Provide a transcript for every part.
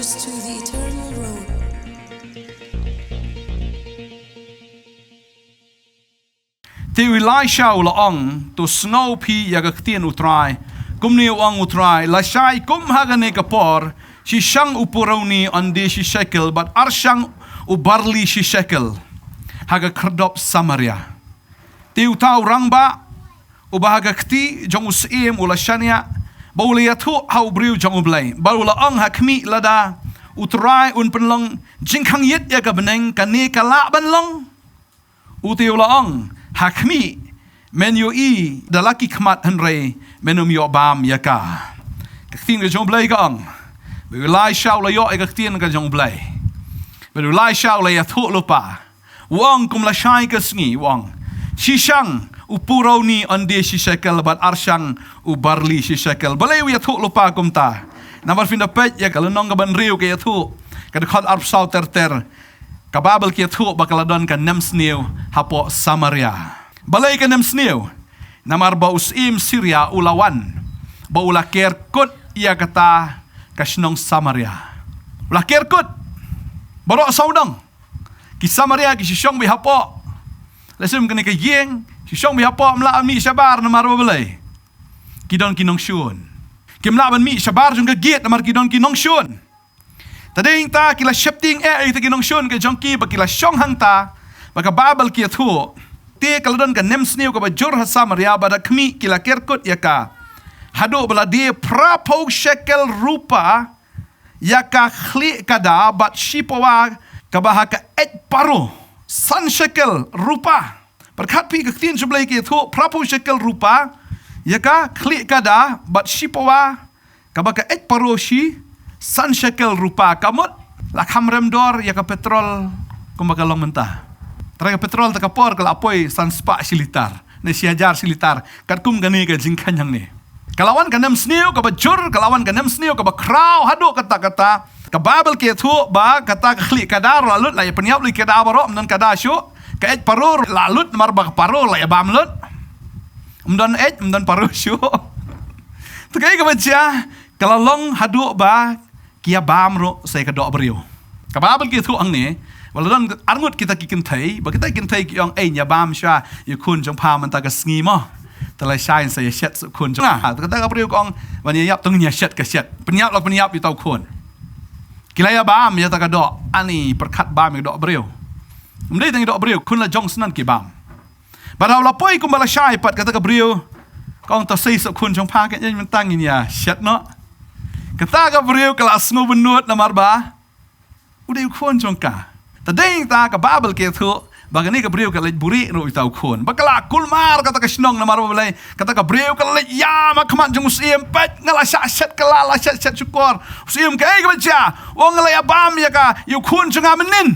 us to the eternal road. Ti wilai shau la ong to snow pi yagaktian utrai kum ni ong utrai la shai kum hagane kapor si shang upurauni andi si shekel but arshang ubarli si shekel haga kerdop Samaria ti utau rangba ubahagakti jong usiem ula shania bauliatu hau briu jong ublai baula ong hakmi lada utrai un penlong jingkang yet yagabeneng kane kala banlong uti ula ong hakmi menu i dalaki kmat henre menum yo bam yaka kaktin ke jong blai gang be lai shau la yo e kaktin ke jong blai be lai shau la ya thu lupa wong kum la shai ke sngi wong shishang upurau ni ande shi shekel bat arshang ubarli shi shekel balai ya thu lupa kum ta namar finda pet ya kalonong ka ban riu ke ya thu ka khot arp sau ter kababel kia thu bakaladon kan nem snew hapo Samaria. Balay kan nem snew. Namar baus im Syria ulawan. Baula kerkut ia kata kasnong Samaria. Ula kerkut. Barok saudang. Ki Samaria ki sishong bi hapo. Lesum kene ke yeng. Sishong bi hapo mla mi syabar namar balay. Kidon kinong syun. Kimla ban mi syabar jung ke giet namar kidon kinong syun. Tading ta kila shifting ita kinong shun ke jongki ba kila shong hang ta baka babal kia thu te kaladon ka nem snew ka ba jur ha Samaria ba da kmi kila kerkut yaka hado bala de prapo shekel rupa yaka khli kada bat shipawa ka ba ka et paro san shekel rupa perkat pi ka tin sublai kia thu prapo shekel rupa yaka khli kada bat shipawa ka ba ka et paro shi san shekel rupa kamut la kamrem dor ya ka petrol kumakalong mentah. Teraga petrol ta kapor kala apoi san spa silitar. Ne siajar silitar kat kum gani ka jingkan yang ni. Kalawan ka nem snew ka bajur kalawan ka nem snew ka ba kraw hadu kata-kata ka babel ke thu ba kata khli kadar lalut la ya penyap li kada baro mnan kada syu ka et parur lalut mar ba parur la ya bamlut. Mdan et mdan parur syu. Tukai ka baca kalalong hadu ba kia bamro saya kedok beriu. Kababel kita tu ang ni, walau arngut kita kikin thai, bagi kita kikin thai yang nya bam sya, yakun jong pa man ta ka sngi mo. Talai shine saya shet kun jong. Kata ka beriu kong wani yap tung nya shet ka shet. Penyap lak penyap di tau kun. Kilaya bam ya ta ka dok, ani perkat bam ya dok beriu. Mdai tang dok beriu kun la jong senan ki bam. Badau lapoi kum bala shai pat kata ka beriu. Kong ta sei kun jong pa ka nya mentang ni ya shet no. Kata ka beriu kelas ngo benut namar ba udah ukun jongka tadeng ta ka babel ke thu bagani ka beriu ka lej buri ro itau kun bakala kulmar kata ka snong namar ba balai kata ka beriu ka lej ya makman jong Syiem pet ngala shat kala la shat syukur Syiem ka ai ka baca wong ngala ya bam ya ka yu kun jonga menin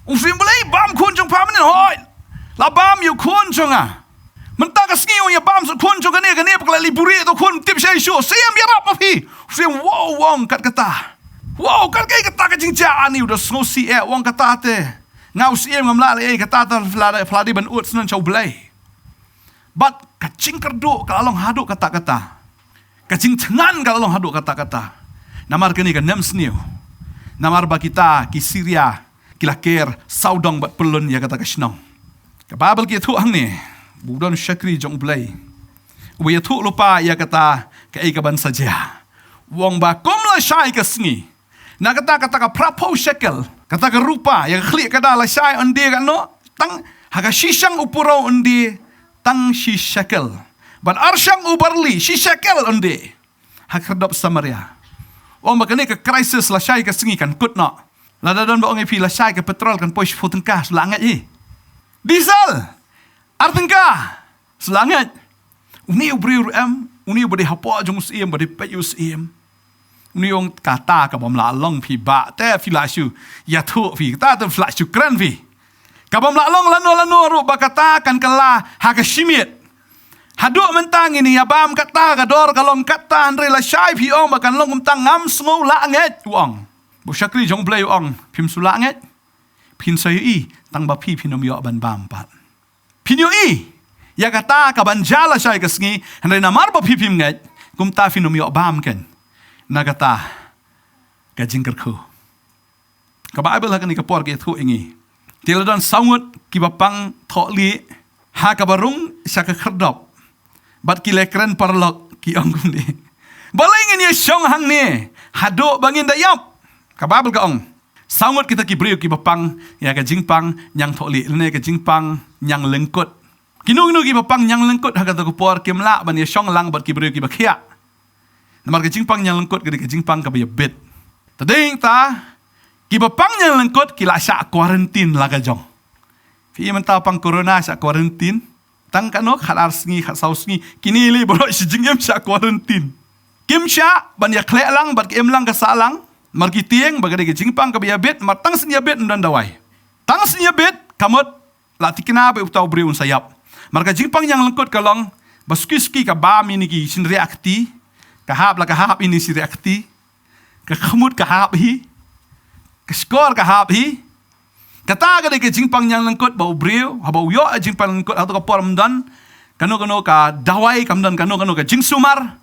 Syiem balai bam kun jong pa menin hoi la bam yu kun jonga mentang ka sngiu ya bam su kun jonga ne ka ne bakala liburi to kun tip sai shu Syiem ya rap mapi Syiem wow wong kat kata wow kat kai kata ka jingja ani udah ngosi wong kata te ngau Syiem ngamla le kata ta fladi ban ut snan chau blai bat ka jing kerdu ka along hadu kata-kata ka jing tengan ka along hadu kata-kata namar kini ka nem sniu namar ba kita ki Syria kilaker saudong bat pelun ya kata ka snong ka babel ki tu ang ni budon syakri jong blai we tu lupa ya kata ka ai ka ban saja wong ba kom la shai ka sngi na kata ka prapo shekel kata ka rupa ya khli kada la shai ande ka no tang haga shishang upuro ande tang shi shekel but arshang ubarli shi shekel ande hakadop Samaria wong ba kene ka crisis la shai ka sngi kan kut no la dadon ba ngai pi la shai ka petrol kan push futengka sulangat diesel artengka sulangat uni ubriu uni bodi hapo jong Syiem bodi peyu Syiem uni ong kata ka bom la long pi ba te filashu ya thu fi ta te flashu kran fi ka bom la long lano ru ba kata kan kala ha ka shimit hadu mentang ini ya bam kata ka dor kalong kata andre la shai pi ong ba kan long mentang ngam sngo la nget wong bu syakri jong blai ong pim sula nget pin sayu i tang ba pi pinom yo ban bam pat pinyo i ya kata ka banjala shai ka sngi andre namar ba pi pim nget kum ta finom yo bam ken nagata kajing kerku. Ka Bible hakan ni kapor ke thu ingi. Tiladon sangut ki bapang tholi ha ka barung sa ka kherdop. Bat ki lekren parlok ki ong ni. Balingin ye syong hang ni. Hado bangin dayap. Ka Bible ka ong. Sangut kita ki beriu ki bapang ya ka jingpang nyang tholi ne ka jingpang nyang lengkut. Kinu ki bapang nyang lengkut hakan ta kapor ki mla ban ye syong lang bat ki beriu ki bakhia. Namar ka jingpang nyang lengkut ka jingpang ka ya bit. Tading ta kibapang yang lengkot kila syak kuarantin laga jong. Fi mentau pang corona syak kuarantin. Tang kanok halar sngi hat sau sngi kini li boro si jingem syak kuarantin. Kim syak ban ya klek lang bat em lang ka salang mar ki tieng bagade ke jingpang ka biabet mar tang snya bet ndan dawai. Tang snya bet kamot la tikina be utau briun sayap. Mar ka jingpang yang lengkot kalong baski ka ba mi ni ki sin reakti ka hap la ka hap ini si reakti ka khamut ka hap hi skor ka hap hi kata ka de ke jingpang yang lengkot bau breu habau yo jingpang lengkot atau ka porm dan kano ka dawai kam dan kano ka jingsumar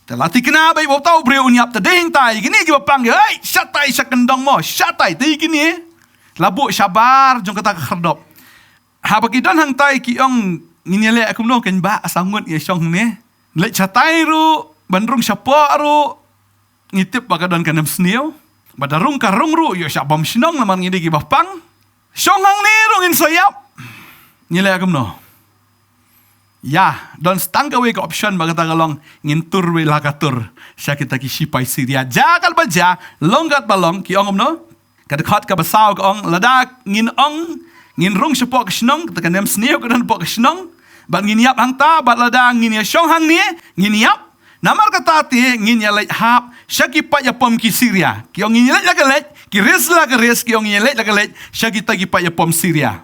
telati kena bai bau tau breu nyap ta ding tai gini ki bapang hey syatai sakendong mo syatai ti gini labu sabar jong kata ka kherdop ha bagi dan hang tai ki ong ngini le akum no ken ba sangut ye syong ne le chatai ru bandrung syapa ru ngitip bagadan kanam sneu badarung karung ru yo syak bom sinong naman ngidi ki bapang syongang ni rungin sayap ngile agam no ya don stangka we ka option bagata galong ngintur we lakatur syak kita ki sipai siria jakal baja longgat balong ki ongom no kada khat ka basau ka ong ladak ngin ong ngin rung sepok snong ta kanem sneu ka dan pok snong ban ngin yap hang ta bat ladang ngin ya syong hang ni ngin yap namar kata ti ngin ya lek hap syaki pa ya pom ki Syria ki ong ngin lek lek ki res la ke res ki ong ngin lek lek syaki ta ki pa ya pom Syria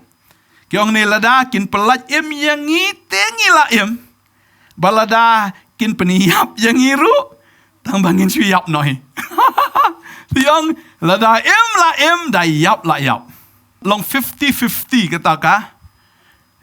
ki ong ni lada kin pelat em yang ngite ngila em balada kin peniap yang ngiru tang bangin suyap noi ti ong lada em la em da yap la yap long 50-50 kata ka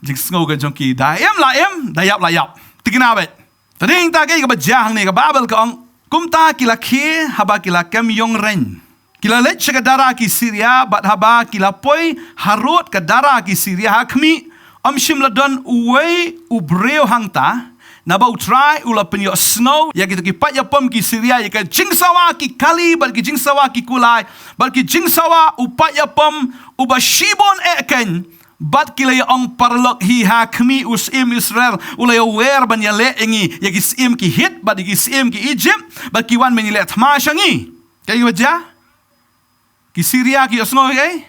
jing sngo ka jongki da em da yap la yap tikina bet tading ta kay ka bajang ni ka babel ka ong kumta kila khe haba kila kem yong ren kila let ka dara ki Syria bat haba kila poi harut ka dara ki Syria hakmi shim ladon uwe ubreo hangta na ba utrai ula penyo snow ya kita ki pat ya pom ki Syria ya ka jingsawa ki kali bat ki jingsawa ki kulai bat ki jingsawa upat ya pom uba shibon eken bat kila ya ong parlok hi hakmi usim Israel ulay wer ban ya le engi ya ki Syiem ki hit bat ki Syiem ki Egypt bat ki wan men le thma shangi kay wajah ki Syria ki asno kay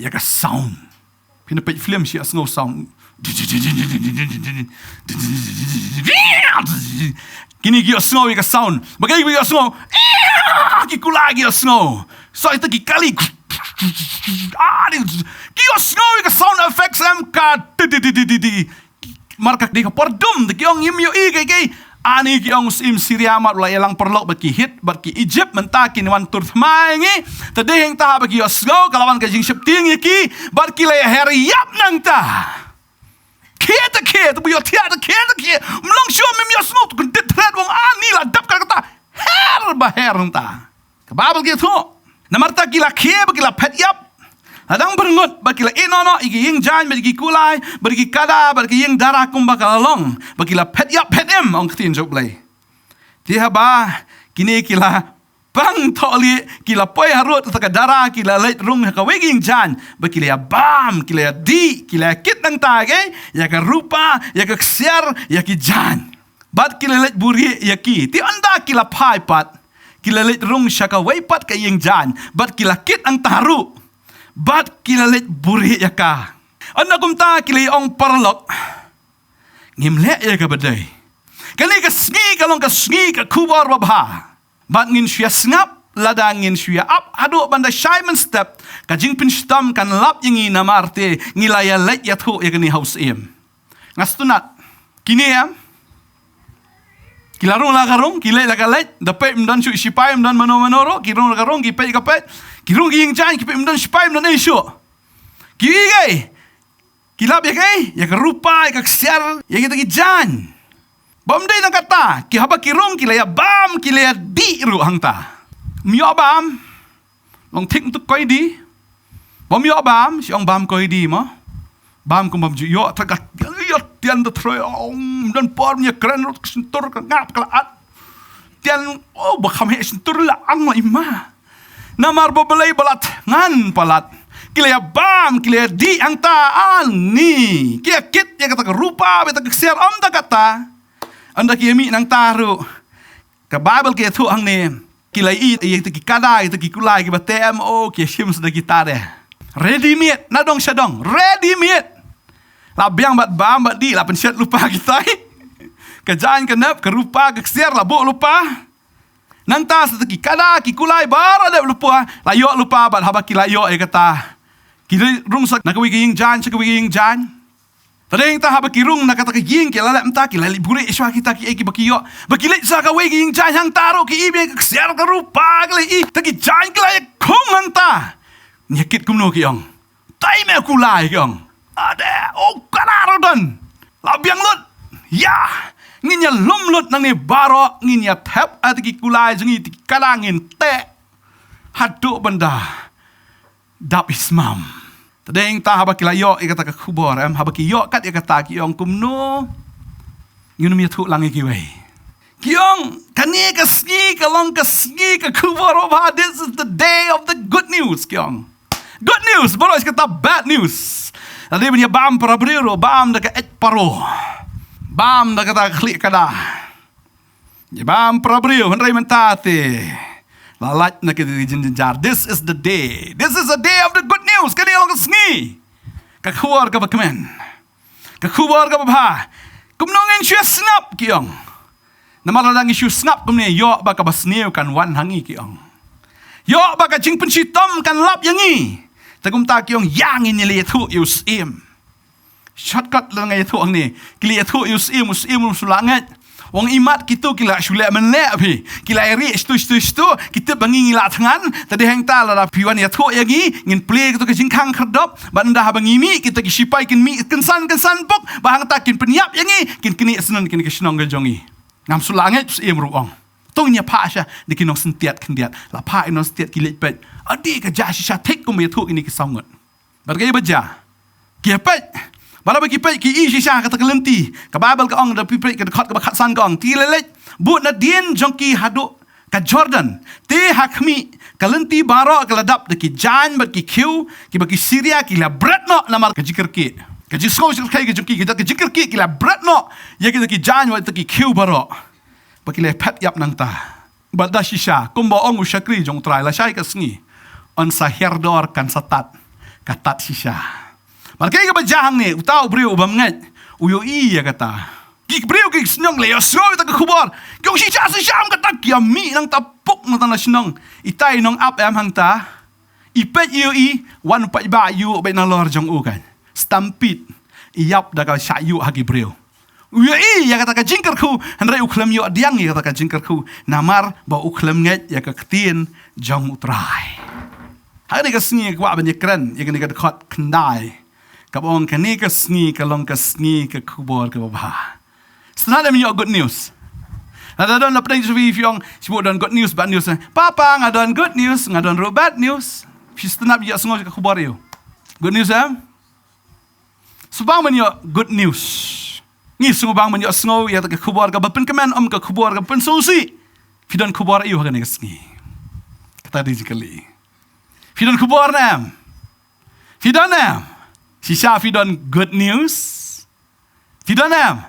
ya ka sound pinapit film si asno sound kini ki asno ya ka sound bagay ki asno ki kula ki asno so ito ki kali kio snow ka sound effects am ka marka di ka pordum de kiong imyo i ani kiong sim Syria mat la elang perlok baki hit baki Egypt mentaki ni wan Nongthymmai ngi tadeng ta baki snow kalawan ka jing septing iki bar ki le her yap nang ta Kieta bu yo tiada kieta mlong syo mem yo snow ku ditret wong ani la dap ka ta her ba her ta ka babel ki tho namarta kila kie bakila pet yap adang berngut bakila inono igi ying jan bagi kulai bagi kada bagi ying darah kum bakal long bakila pet yap pet em ong ktin jok play ti haba kini kila bang toli kila poi harut taka darah kila leit rung ka weging jan bakila bam kila di kila kit nang tage ya ka rupa ya ka ksiar ya ki jan bat kila leit buri ya ki ti anda kila pai pat kila let rung syaka waipat ka yang jan bat kila kit ang taru bat kila let buri ya ka anda kumta kila ong parlok ngimle ya ka badai kani ka sngi kalong ka sngi ka kubar babha bat ngin syia snap ladangin syia up adu banda Simon step ka jing pin stam kan lap yangi namarte ngilaya let ya thu ya kani house em ngastunat kini ya kilarung la karung kilai la kalai dapat mdan su sipai mdan manoro kirung la karung kipai kapet kirung ging jan kipai mdan sipai mdan isu kigai kilap ya kai ya kerupa ya keksiar ya kita jan bom dai na kata ki haba kirung kilaya bam kilaya di ru hangta mio bam long thing tu koi di bom mio bam si ong bam koi di mo bam kum bam ju yo ta ka yo tian de troi ong dan por nya kren rot sentur ka ngap ka at tian ba kham he sentur la ang ma namar bo belai balat ngan palat kilaya bam kilaya di ang ta ni kia kit ya kata rupa beta keser om ta kata anda kia mi nang taru ka bible kia thu ang ne kilai i ta ki kadai ta ki kulai ki batem o kia shim sa kita de ready made na dong shadong ready made la biang bat bam bat di la penset lupa kita ka jan ka nap ka rupa ka keser la bo lupa nang ta sa ki kada ki kulai bara de lupa la yo lupa bat haba ki la yo e kata ki rung sak na ka wi ging jan sa ka wi ging jan tadeng ta haba ki rung na kata ki ging ki la la mta ki la li bure iswa kita ki e ki baki yo baki le sa ka wi ging jan hang taro ki ibe ka ser ka rupa ka le i ta ki jan ki la khong hang ta nyakit kumno ki yong tai me kulai yong ada o kana rodon la biang lut ya nginya lumlut nang ni baro nginya tap atiki kulai jengi ti kalangin te hadu benda dap ismam tadeng ta haba kilayo ikata ka khubor haba ki yo kat ikata ki ong kumno nginu mi thu langi ki wei ki ong kani ka ski ka long ka ski ka khubor ba this is the day of the good news ki ong good news baro kata bad news tadi punya bam Proberb bam da ka et paro bam da kata klik kada bam Proberb henrai mentate lalat na kita jinjar this is the day of the good news kani long sngi ka khuar ka bakmen ka khuar ka ba kumnong en shua snap kiong namala dang shua snap kumne yo ba ka basneu kan wan hangi kiong yo ba ka jing pensitom kan lap yangi tagum ta kiong yang in le thu yu Syiem shortcut lang ay thu ang ni kili thu yu Syiem sulangat wong imat kitu kila shule menle phi kila ri stu kita bangi ngila thangan tadi hang ta la piwan ya thu yagi ngin play kitu ke jingkhang khardop banda ha bangi mi kita ki sipai kin mi kensan pok bahang ta kin penyap yangi kin kini senan kin ke snong jongi ngam sulangat Syiem ruong tong nya pha sha dikinong sentiat kendiat la pha inon sentiat kilit pet adi ka ja sha thek ko me thu ini ki songot bargai baja ki pet bala bagi pet ki i sha ka takalenti ka bible ka ong da pipet ka khat ka khat san ka ong ti lelet but na dien jongki hadu ka Jordan te hakmi kalenti baro ka ladap de ki jan bat ki khiu ki bagi Syria ki la bretno namar ka jikir ki ka jisko kai ka jongki ka jikir ki la bretno ya ki jan wat ki khiu baro bakile pet yap nang ta bada shisha kumba ong ushakri jong trai la shai ka sngi on sa herdor kan satat katat shisha barkai ka bajang ni utau breu bam ngat uyo i ya kata ki breu ki snong le yo so ta ka khubor ki shisha sa sham ka tak ya mi nang tapuk nang ta na snong itai nong up am hang ta ipet yo i wan pa ba yu be na lor jong u kan stampit iyap da ka sha yu ha ki breu uyo i ya kata ka jingkar khu handrai ukhlem yo diang ya kata ka jingkar khu namar ba ukhlem ngat ya ka ktien jong utrai hari ka sngi kwa ban yakran ya ka khot khandai ka bong kani ka sngi ka long ka sngi ka khubor ka ba snada mi yo good news ada don lapdai suwi fiong sibuk don good news bad news papa ngadon good news ngadon ro bad news fi snap ya sngo ka khubor yo good news subang man yo good news ni sungu bang man yo sngo ya ta khubor ka bapen kemen om ka khubor ka pen susi fidon khubor yu ha ne sngi kata digitally fidon khubor nam fidon nam shisha fidon good news fidon nam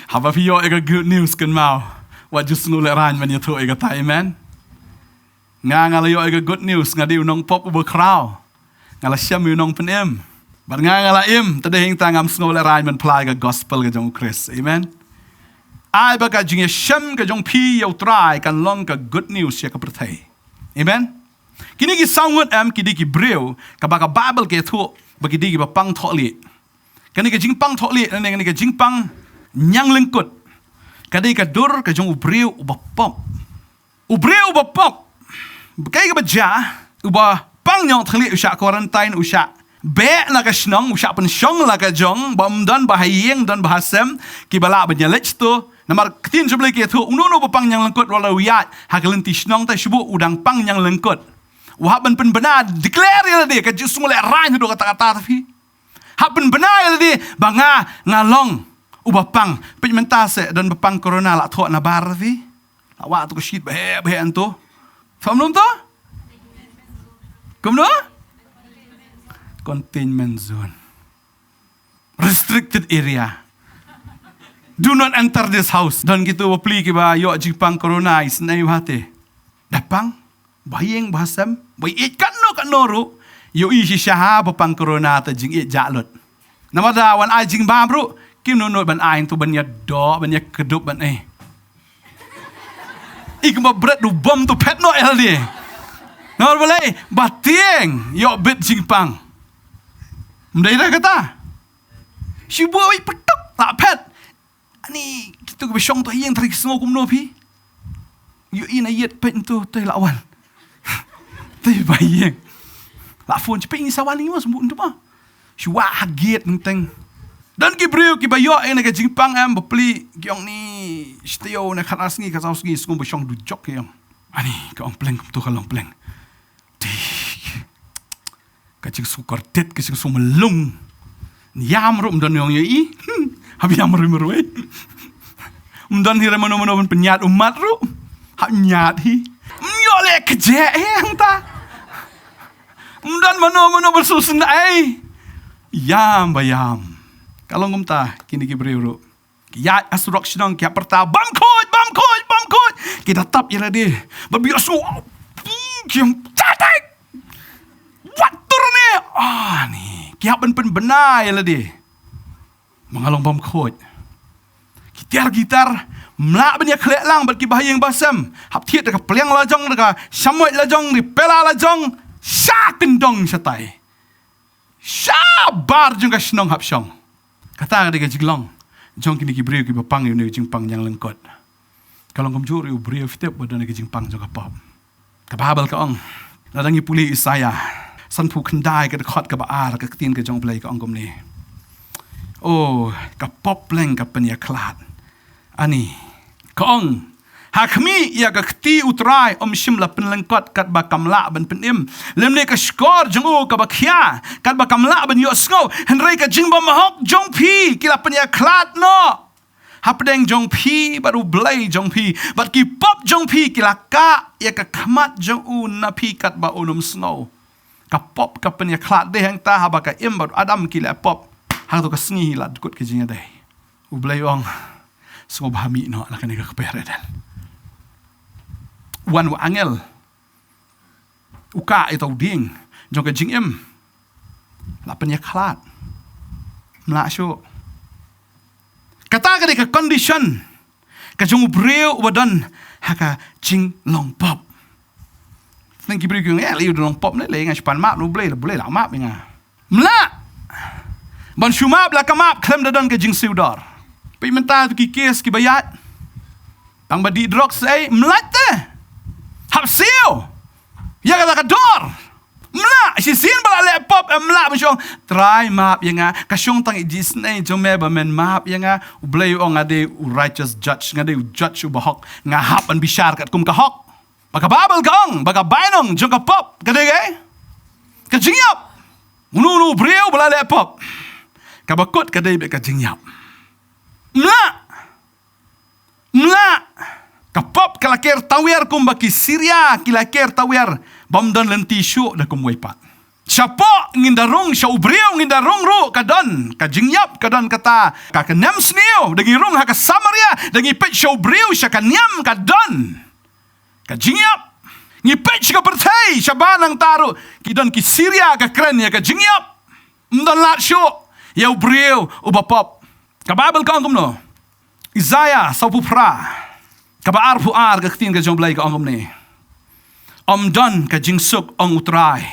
haba fi yo ega good news kan mau wa just nu le ran man yo tho ega tai man ngala yo ega good news ngadi nong pop uber crow ngala syam yu nong penem bar ngala im tadeng tangam sngo le ran man plai ga gospel ga jong Chris amen ai ba ka jing syam ga jong pi yo try kan long ka good news ya ka prathai amen kini ki sangut am kidi ki breu ka ba ka bible ke thu bagi di ba pang tholi kani ka jing pang tholi ne ka jing pang nyang lengkut kadi ka dur ka jong ubreu ba pop kai ka ba ja uba pang nyong thali usha quarantine usha be na ka snong usha pen shong la ka jong bam dan ba hayeng dan ba hasem ki bala ba nyalech tu Namar ketin je boleh tu uno bepang yang lengkut walau yat hagelenti snong tai sibuk udang pang yang lengkut. Wah ben benar declare ya dia ka justru le ran tu kata-kata tapi. Hak ben benar ya dia banga ngalong ubapang pigmentase dan bepang corona la thok na bar tapi. Awak tu ke shit bah antu. Faham belum tu? Kumno? Containment zone. Restricted area. Do not enter this house. Dan kita beli ke ba yo jipang corona is nai hate. Dapang bayeng bahasam, bayit kan no ru. Yo isi syaha papang corona ta jing it jalot. Namada wan ai jing ba bro. Kim no ban ai tu ban ya do ban ya kedup ban Ik ma berat du bom tu pet no LD. Nor boleh batieng yo bit jingpang. Mdai dah kata. Si buat petok tak pet. Ani kita ke besong tu yang tarik semua kumno pi. Yo ina yet pet tu tai lawan. Tai bayang. La phone cepat ini sawan ni mas mbuk tu mah. Si wa haget nenteng. Dan Hebru ki bayo ina ke jingpang am bepli gyong ni stio na khanas ni kasau sgi skum besong du jok yang. Ani ka ong pleng tu kalong pleng. Kacing sukar tet kacing sumelung. Yam rum dan yang yai. Habi yam rum rum. Dan hira mano penyat umat ru. Hak nyat hi. Myole keje yang ta. Dan mano bersusun ai. Yam bayam. Kalau ngom ta kini Hebru ru. Ya asrok Shillong kia perta bamkoj. Kita tap ira dia. Berbiasu. Kiam tatai. Watur ni. Ni. Kia ben benar ya dia. Mengalong bamkoj. Gitar. Melak benya kelek lang bat ki bahayang basam. Hap tiet dekat peliang lajong dekat samoy lajong di pela lajong. Sya kendong satai. Sya bar jung ka Shillong hap syong. Kata dia jiglong. Jong kini Hebru ki bapang yu ni jingpang yang lengkot. Kalau ngom juri Hebru fitep badan ki jingpang jong ka pop. Ka babel ka ong. Ladangi puli Isaya. San pu kendai ka dekat ka baar ka ketin ka jong play ka ong kom ni. Oh, ka pop leng ka penya klat. Ani ka ong hakmi ya ka kti utrai shimla penlengkot kat ba kamla ban penim. Lemne ka skor jong ka bakhia kat ba kamla ban yo sngo. Henry ka jingba mahok jong pi kila penya klat no. Hapdeng jong pi baru blay jong pi. Bat ki pop jong pi kila ka ya ka kamat jong na pi kat ba snow. Ka pop ka penya klat de hang ta haba ka im baru adam kila pop. Hang tu ka sngi lat kut ke jinga dai. U blay ong sngo bahami no la kan ka peredan. Wan wa angel. Uka itu ding. Jong ka jingem. La penya klat. Mla syo. Kata ka condition. Ka jong breu wadan haka jing long pop. Thank you beri kong liu long pop ni le ngai span map no boleh la map nga. Mla. Ban shumap la ka map klem dadan ka jing siudar. Pi menta tu ki kes ki bayat. Tang badi drog say mlat te. Hap siu. Ya kata ka dor. Mla si sin bala le pop mla bsyong try map yang ka syong tang Disney jome ba men map yang ublay ong ade righteous judge ngade judge ubahok nga hap an bishar kat kum ka hok baka babel gong baka bainong jong ka pop kadege ka jingyap unu breu bala le pop ka bakut kadege ka jingyap mla ka pop kalaker tawer kum baki Syria kilaker tawer bam dan lenti syuk dah kum waipat. Siapa ngindarung sya ubriau ngindarung ru kadon ka jingyap kadon kata ka kenem sniu dengi rung ha ka Samaria dengi pet sya ubriau sya kanyam kadon ka jingyap ngi pet sya Bantei sya banang taru kidon ki Syria ka kren ya ka jingyap mdon lat syuk ya ubriau ubapop ka Bible ka kum no Isaiah sa pupra ka baar puar ka ketin ka jong blai ka ongom ni don ka jingsuk ong utrai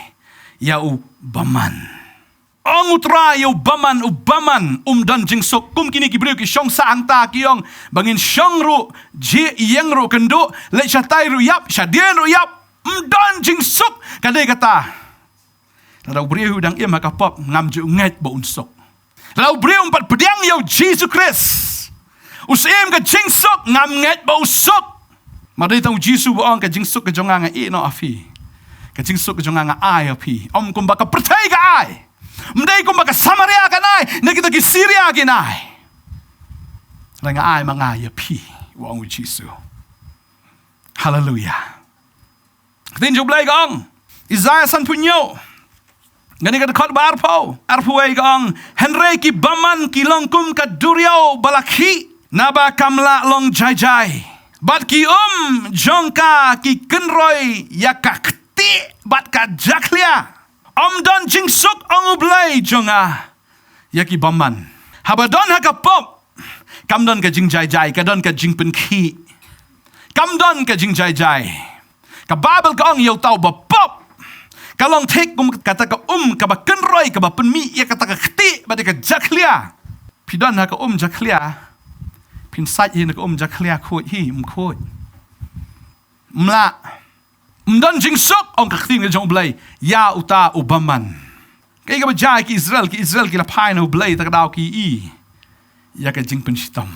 yau baman. Ong utrai yau baman don jingsuk kum kini Hebru ki syong saang ta kiyong bangin syong ru je yang ru kendo le chatai ru yap shadien ru yap don jingsuk kadai kata lau breu dang im ka pop ngam ju ngai ba unsuk lau breu empat pedang yau Jesus Christ Syiem ka jing suk ngam nget ba usuk. Mari tang Jisu boong ka jing suk ka jonga nga no afi. Ka jing suk ka jonga nga ai afi. Om kum baka pertai ka ai. Mdai kum baka Samaria ka nai, na kita ki Syria ki nai. Nga ai mga api wong Jisu. Hallelujah. Tin jo blai gong. Isaiah san punyo. Ngani ka dekot ba arpo ay gong. Henry ki baman ki longkum ka duryo balakhi. Naba kamla long jai. Bat ki jongka ki kenroy yakakti bat ka jaklia. Don jing suk blai jonga yaki baman. Habadon hakapop. Kamdon ka jing jai. Kadon ka jing penkhi. Kamdon ka jing jai. Ka Bible ka yaw tau ba pop. Kalong tek kum kata ka ka ba kenroy ka ba penmi ya kata ka khti ba ka jaklia. Pidon ha ka jaklia. Pin sat yin ka jaklia khot hi khot. Mla. Mdon jing sok ka khti nga jong blai ya uta ubaman. Kay ka ba jai ki Israel ki la pai no blai ta ka daw ki ya ka jing penshitam.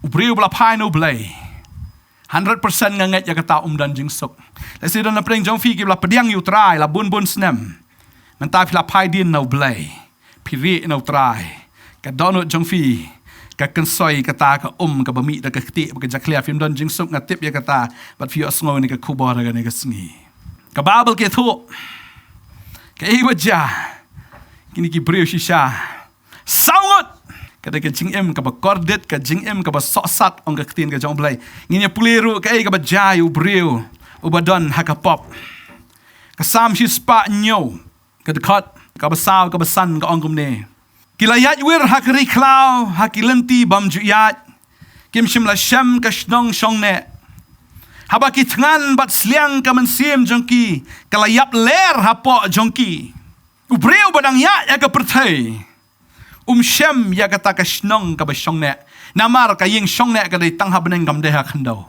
Ubriu bla pai no blai. 100% nga nget ya kata dan jing sok. Lasi don na preng jong fi ki la pediang yu try la bun snem. Menta fi la pai din no blai. Piri no try. Ka donut jong fi ka kensoi kata ka ka bami da ka kti ka jaklia fi don jing sok nga tip ya kata bat fi osngo ni ka kubor ga ni ka sngi. Ka Bible ke thu. Ka iba ja. Kini ki breu shisha. Saungot kada ka jingem ka ba kordet ka jingem ka ba sosat ong ka ktin ka jong blai nginya puliru ka ka ba jai ubreu ubadon hakapop ka sam spa nyo ka dekot ka ba saw ka ba san ka ongum ne kilayat wir hakri klau hakilenti bam juyat kim shim la sham ka shnong shong ne haba ki tngan bat sliang ka man Syiem jongki kalayap ler hapo jongki ubreu badang ya ka perthai Syiem ya kata ka shnong ka ba shong ne. Namar ka ying shong ne ka day tangha beneng kam deha khandaw.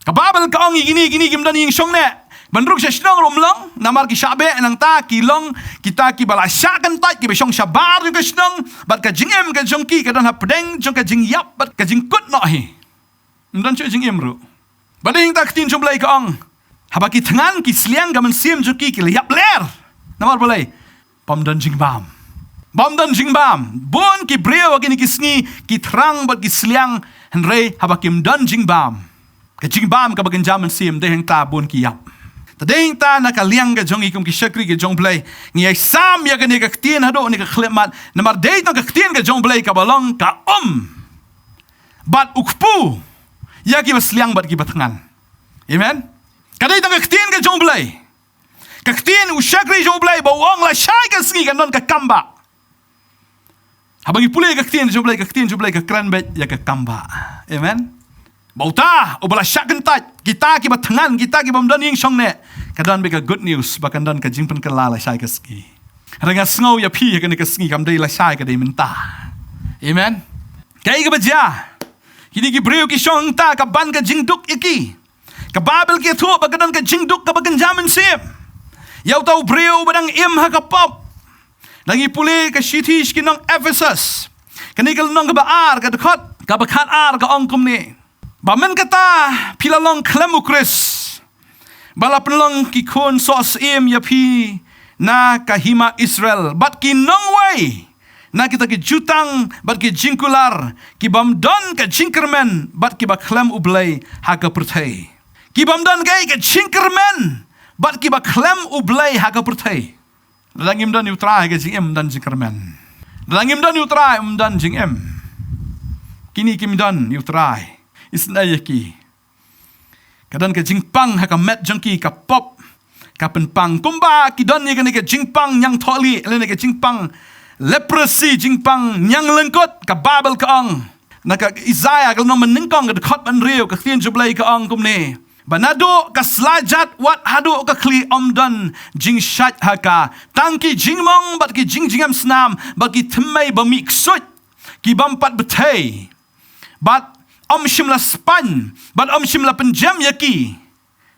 Ka Babel ka ong gini kim dan ying shong ne. Bandruk sa shnong rumlong. Namar ki shabe nang ta kilong kita ki bala syakan tat ki ba shong shabar yung ka shnong. Bat ka jingem ka jongki ka dan ha pedeng jong ka jing yap bat ka jing kut no hi. Mdan chu jing imru. Bading ta ktin jomblay ka ong. Haba ki tangan ki sliang ka man Syiem jongki ki la yap ler. Namar balay. Pam dan jing bam. Bam dan jing bam. Bon ki breu agini kisni ki trang bat ki sliang henrei haba kim dan jing bam. Ka jing bam ka bagan jaman Syiem deheng ta bon ki yap. Ta deheng ta na ka liang ka jong ikum ki shakri ki jong blay. Ngiyay sam ya ka ni ka ktien hado ni ka khlemat. Namar dey tang ka ktien ka jong blay ka balong ka bat ukpu. Ya ki basliang bat ki batangan. Amen. Ka dey tang ka ktien ka jong blay. Ka ktien ushakri jong blay bawang la shay ka sngi ka non ka kamba. Habang ipulay ka ktien jublay ka kranbet ya ka kamba. Amen. Bauta o bala syakan tat kita ki batangan kita ki bamdan ying shong ne. Kadan be ka good news bakan dan ka jingpan ka la shay ka ski. Renga sngo ya pi ya ka ni ka ski kam dei la shay ka dei menta. Amen. Kay ka baja. Kini ki breu ki shong ta ka ban ka jingduk iki. Ka Babel ki thu bakan ka jingduk ka bakan jaman Syiem. Yaw tau breu badang im ha ka pop. Lagi puli ke Shitish ki nong Ephesus. Kanikal nong kabaar ka dekot. Kabakat ar ka ongkum ni. Bamen kata pilalong klemukris. Balapenlong ki kun so Syiem ya pi na kahima Israel. Bat ki nong way. Na kita ki jutang bat ki jingkular. Ki bamdon ka jingkermen. Bat ki ba klem ublay ha ka pertai. Ki bamdon kay ka jingkermen. Bat ki ba klem ublay ha ka pertai. Dalangim dan utrai ke jing dan jingkermen. Dalangim dan utrai dan jing Kini kim dan utrai. Isnaya ki. Kadan ke jingpang ha ka met jongki ka pop ka penpang kumba ki don ni ke jingpang nyang tholi le ke jingpang leprosy jingpang nyang lengkot ka Babel ka ong. Na ka Isaiah ka no meningkong ka khot ban riu ka tien jublay ka ong kumni. Banado ka slajat wat hado ka kli omdan jing shat haka tangki jingmong bat ki jingjingam snam bat ki tmai bami ksut ki bampat betay bat shimla span bat shimla penjam yaki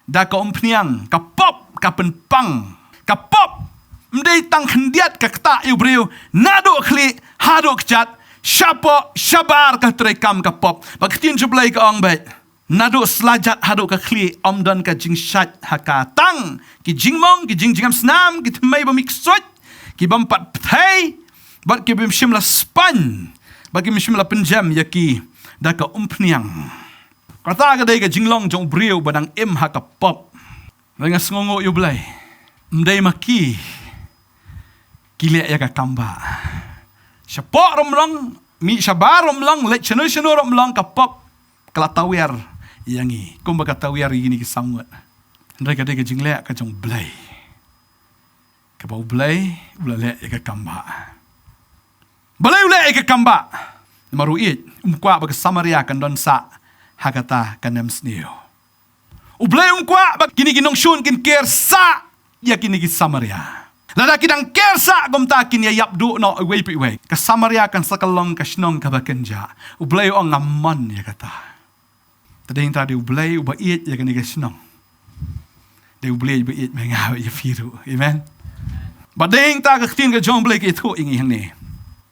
da ka pniang ka pop ka penpang ka pop mdei tang khendiat ka kta ibreu nado kli hado kjat Siapa syabar ka terekam ka pop. Baktin jublay ka ang bet. Nado selajat hado ka kli omdan ka jing syat hakatang. Ki jingmong, ki jingjingam snam, ki temay bamiksot. Ki bampat pthai. Bat ki bimshimla span. Bagi mishimla penjam yaki. Daka umpniang. Kata ka day ka jinglong jong briyo badang im haka pop. Dengan sengongo yublay. Mday maki. Kilek ya ka kamba. Siapa romlang, mi syabar romlang, let chenu romlang kapap kelatawer yangi. Kumba katawer ini kesamut. Mereka dia kejinglek kejong blay. Kapau blay, ulalek ya kamba. Blay ulek ya kamba. Maruit, umkwa bag Samaria kan don sa hakata kanem sneo. Ublay umkwa bag kini ginong shun kin kersa ya kini ki Samaria. Lada kidang kersa gomta kin ya yapdu no away piway. Ka Samaria kan sakalong ka shnong ka bakenja. Ublay ang ngamon ya kata. Tading tadi ublay ubait ya kini ka shnong. De ublay bait mengaw ya firu. Amen. Bading ta ka tin ka jong blay ki thu ingi hang ni.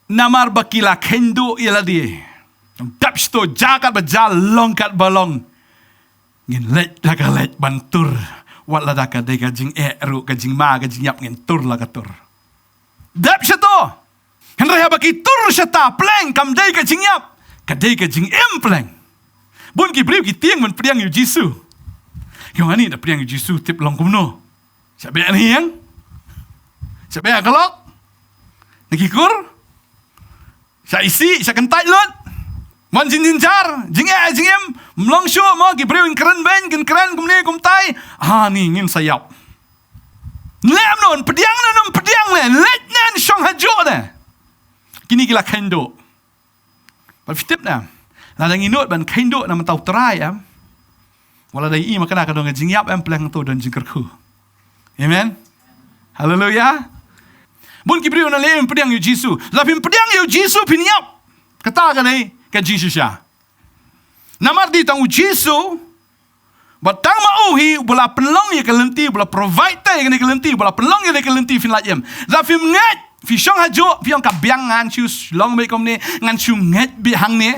Namar bakila kendo ila di. Tapsto jakat bajal longkat balong. Ngin let laka let bantur. Wat la daka de kajing ru kajing ma kajing yap ngin tur la katur. Dap syato. Henry baki tur syata pleng kam de kajing yap. Kadai kajing pleng. Bun ki briu ki tiang men priang yu Jisu. Yang ani da priang yu Jisu tip long kumno. Sabe ani yang? Sabe akalok? Nakikur? Sa isi, sa kentai lot. Man jin jar, jing mlong syo mo ki briu keren ben kin keren kumni kumtai. Ni ngin sayap. Lem non pediang le, let nan syong hajo ne. Kini kila kendo. But fitip na. Ladang inut ban kendo na mentau terai am. Wala dai ma kana kadong jing yap am pleng tu dan jingkerku. Amen. Hallelujah. Bun ki briu na le pediang yu Jisu. Lapim pediang yu Jisu piniap. Kata ka nei ka Jisu siya. Namar di tang Jisu, batang mauhi bola penlong ya kelenti, bola provide ya kelenti, bola penlong ya kelenti fin lajam. La film nget, fi syong hajo, fi yang kabyang ngan chu long mai kom ni, ngan chu nget bi hang ni.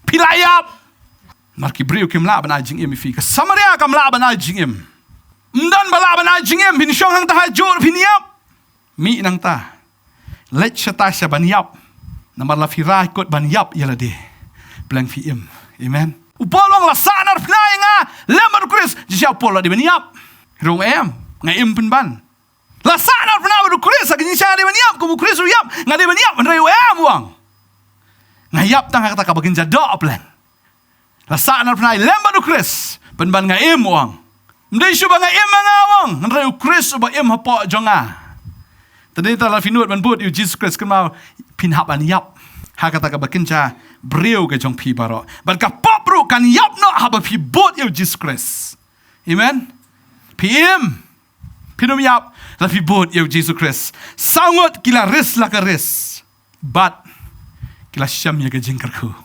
Pilayap. Marki briu kim la ban ajing im fi ka Samaria kam la ban ajing im. Mdan bala ban ajing im fin syong hang ta hajo fin yap. Mi nang ta. Let syata sya ban yap. Namar la fi ra kot ban yap ya la de. Blang fi im. Amen. Upolong la sanar pnai nga lemar Chris jisya polo di baniap. Rong nga im penban. La sanar pnai du Chris agin jisya di baniap kumu Chris uyap nga di baniap nrai uang. Nga yap tang kata ka bagin jado plan. La sanar pnai lemar du Chris penban nga im uang. Mdai syu ba nga im nga uang nrai Chris ba im hapo jonga. Tadi ta la finut ban but yu Jesus Christ kemau pinhap an yap. Hakata ka bakinja briu ke jong pi baro. Ban ka popru kan yap no haba pi bot yu Jesus Christ. Amen. Pim. Pinum yap la pi bot yu Jesus Christ. Sangot kila ris la ka ris. But kila syam ya ke jingkerku.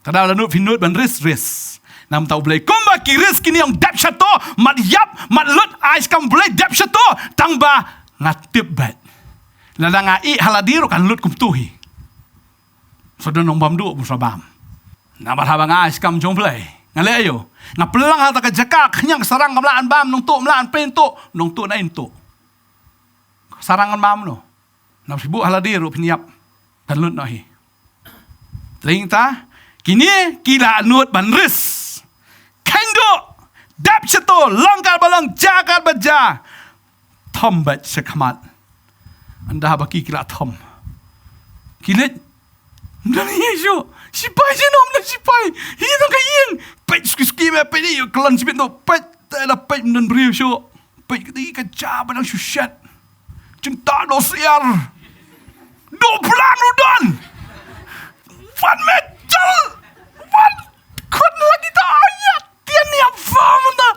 Tada la nu finut ban ris. Nam tau blay kumba ki ris kini yang dap syato mat yap mat lut ais kam blay dap syato tangba ngatip bat. Lada ngai haladiru kan lut kum tuhi. So don nong bam du busabam. Na barhabang ais kam jong play. Ngale ayo. Na pelang hata ka jakak nyang sarang kamlaan bam nong tu mlaan pento nong tu na into. Sarangan bam no. Na sibu haladiru piniap kan lut nahi. Tingta kini kila nut banris. Kendo dap chato langkal balang jakar baja. Tombat sekamat. Anda baki kila tom. Kilit dan Yesu, sipai jenom dan sipai. Hiyo kayin. Pet ski me pet ni kelan sibit no pet ada pet dan beriu syo. Pet kiti ka jaba nang syushat. Cinta do siar. Do pelan udan. Van metal. Van kun lagi ta ayat. Tian ni apa mata.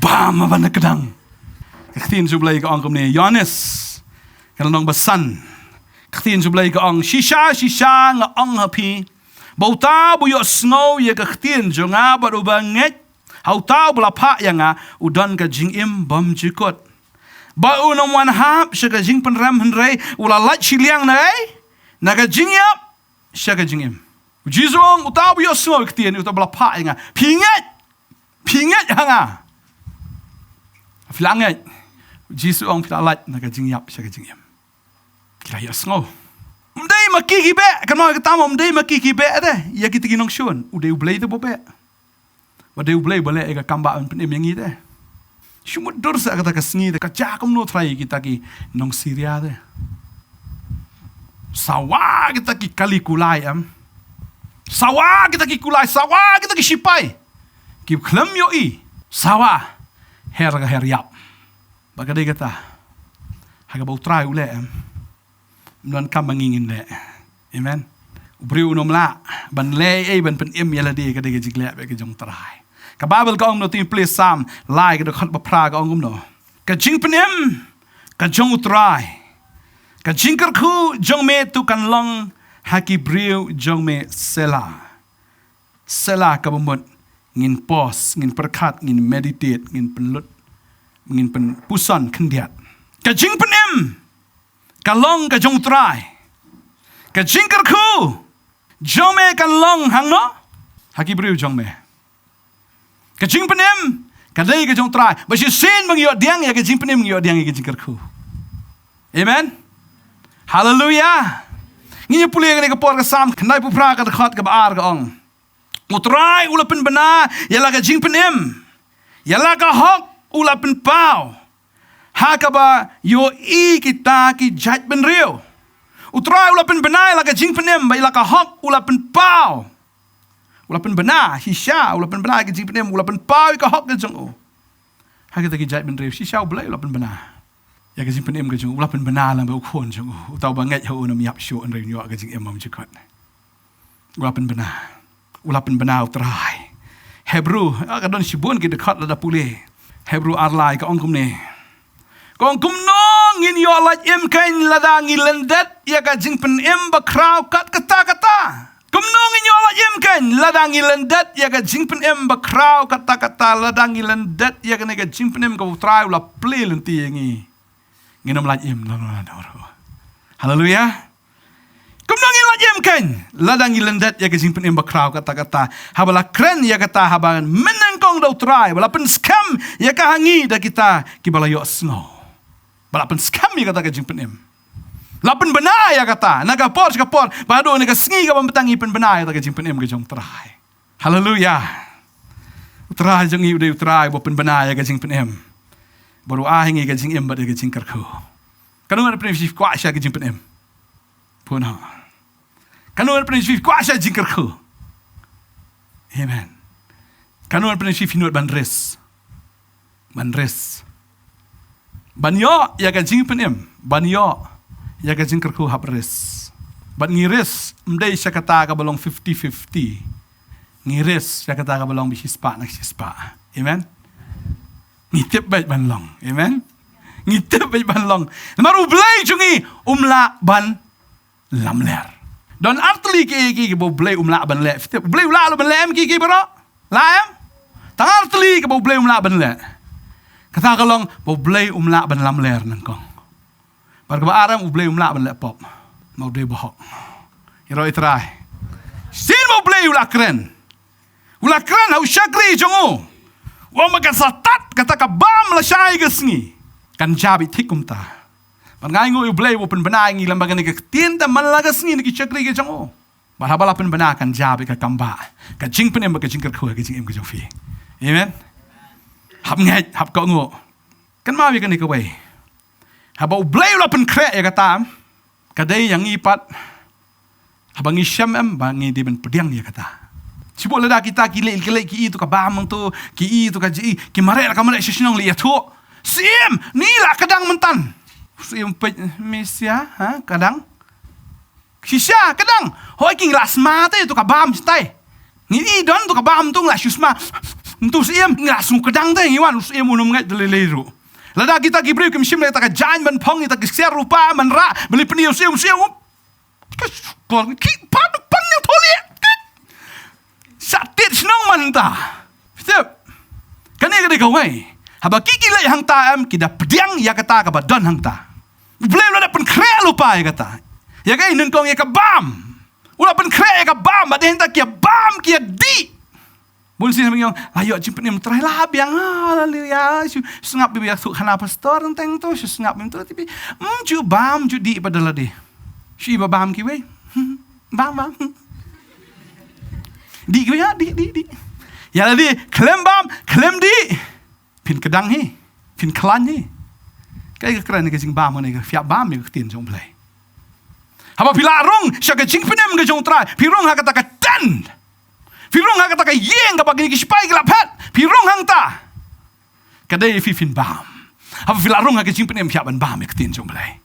Bam apa nak kedang. Ketin sublay ka angkom ni Jenesis. Kanang basan. Ketin sublay ka ang shisha nga ang hapi. Bauta buyo snow ye ketin jonga baru banget. Hauta bula pa yang udan ka jingim bam jikot. ba unang wan hap siya ka jing penram henrei ula lat Shillong nai naga jing yap siya ka jing em jizong utaw yo so ktien utaw bla pa nga pingat hanga flangat jizong lat naga jing yap siya ka jing em kira yo so mdai makikibe kan mo katama mdai makikibe ade ya kita ginong shun udai ublay to bobe wadai ublay bale ega kamba an penem yang ide shumut dorsa kata kasngi de kacha komno trai kita ki nong Syria de sawa kita ki kalikulai sawa kita ki kulai sawa kita ki sipai ki khlem yo I sawa her yap bagade kata haga bau trai ule non kam mangingin le amen ubri unom la ban le ban pen yala de ka de jigle be ke jong trai ka bible ka ong no tin place sam lai ka de khat ba pra ka ong no ka jing pen ka jong trai ka jing kar khu jong me tu kan long haki briu jong me sela ka bomot ngin pos ngin perkat ngin meditate ngin penlut ngin pen pusan kendiat ka jing pen ka long ka jong trai ka jing kar khu jong me kan long hang no haki briu jong me ka jing penem ka dei ka jong trai ba si sin bang yo diang ya ka jing penem yo diang ya ka jing kar khu amen hallelujah ngi puli ka por ka sam knai pu pra ka khat ka ba ar ka ong utrai ulapen bana ya la ka jing penem ya la ka hok ulapen pau hakaba yo I kita ki jat ben rio utrai ulapen benai la ka jing penem ba ila ka hok ulapen pau ulapen bena hisha ulapen bena ka jing penem ulapen pau ka hok ka jong o hakita ki jat ben rio hisha ulai ulapen bena ya ka jing penem ka jong ulapen bena lang ba khon jong o tau ba ngai ho no miap sho an rio ka jing emam jikot ulapen bena utrai Hebru ka don sibun ki dekat la da pule Hebru arlai ka ongkum ne kong kumnong in yo lat em kain ladang ilendet ya ka jing pen em ba kraw kat kata kumnong in yo lat em kain ladang ilendet ya ka jing pen em ba kraw kata ladang ilendet ya ka ne ka jing pen em ka trai la play lenti ngi nginom lat em la haleluya kumnong in lat em kain ladang ilendet ya ka jing pen em ba kraw kata habala kren ya kata habangan meneng kong do trai bala pen scam ya ka hangi da kita ki bala yo snow balapan skam ya kata ka jing penem lapan bena ya kata naga por bado naga sngi ka pambetangi pen bena ya kata ka jing penem ka jong trai haleluya utrai jong I ude utrai bo pen bena ya ka jing penem baru ahingi ka jing em ba ka jing karko kanu ada pen fif kwa sha ka jing penem puna kanu ada pen fif kwa sha jing karko amen kanu ada pen fif hinut banres banyo ya ka jing penem banyo ya ka jing karku habres ban ngiris mdei siya kata ka balong 50-50 ngiris siya kata ka balong bisispa amen ngitip bait ban long amen ngitip bait ban long maru blai jungi umla ban lamler don artli ki bo blai umla ban le blai umla ban le ki bro laem tangar artli ki bo blai umla ban le kata kalong bo blay umla ban lam ler nang kong par ka aram blay umla ban le pop mau de bohok iro itrai sin bo blay ula kren au shakri jongo wa magasatat kata ka bam la shai gasngi kan jabi thikum ta ban ngai ngo blay bo pen bana ngi lambagan ni ka tienda man la gasngi ni ki shakri ke jongo ba habala pen bana kan jabi ka kamba ka jing pen em ka jing ka khu ka jing em ka jong fi amen hab ngai hab ko ngo kan ma wi kan ni ka wai haba blay la pen kre ya kata kadai yang ipat habangi syam em bangi di ben pediang ya kata sibo lada kita ki itu ka bamang tu ki itu ka ji ki mare la ka mare shishnong li tu Syiem ni la kadang mentan Syiem pe mesia ha kadang shisha kadang hoi king la smate tu ka bam stai ni don tu ka bam tu la shusma tu Syiem ngasung kadang teh iwan Syiem unum ngai deleleru lada kita gibril kim shim le ta ka jan ban phong ta kser rupa man ra beli peniu Syiem kor ki pan ni tholi satit snong man ta step kan ni ka wai Haba kikilay hang ta kida pediang ya kata ka badan hang ta. Boleh lo pen kre lupa ya kata. Ya kai nun kong ya ka bam. Ula pen kre ya ka bam, ba hang ta kia bam kia di. Bun sih yang ayo jimpen em try lah biang lalu ya sengap biar tu khana pastor teng tu sengap tu tapi ju bam ju di padahal di. Si bam ki we. Bam. Di ki ya di. Ya ladi klem bam, klem di. Pin kedang hi, pin klan hi. Kai keren ke jing bam ni ke fiap bam ke tin jong play. Haba pilarong sya ke jing penem ke jong try. Pirong ha kata ka ten. Pirong ha kata ka yeng ka bagi ki spai ke laphat. Pirong hang ta. Kadai fi fin bam. Haba pilarong ha ke jing penem fiap ban bam ke tin jong play.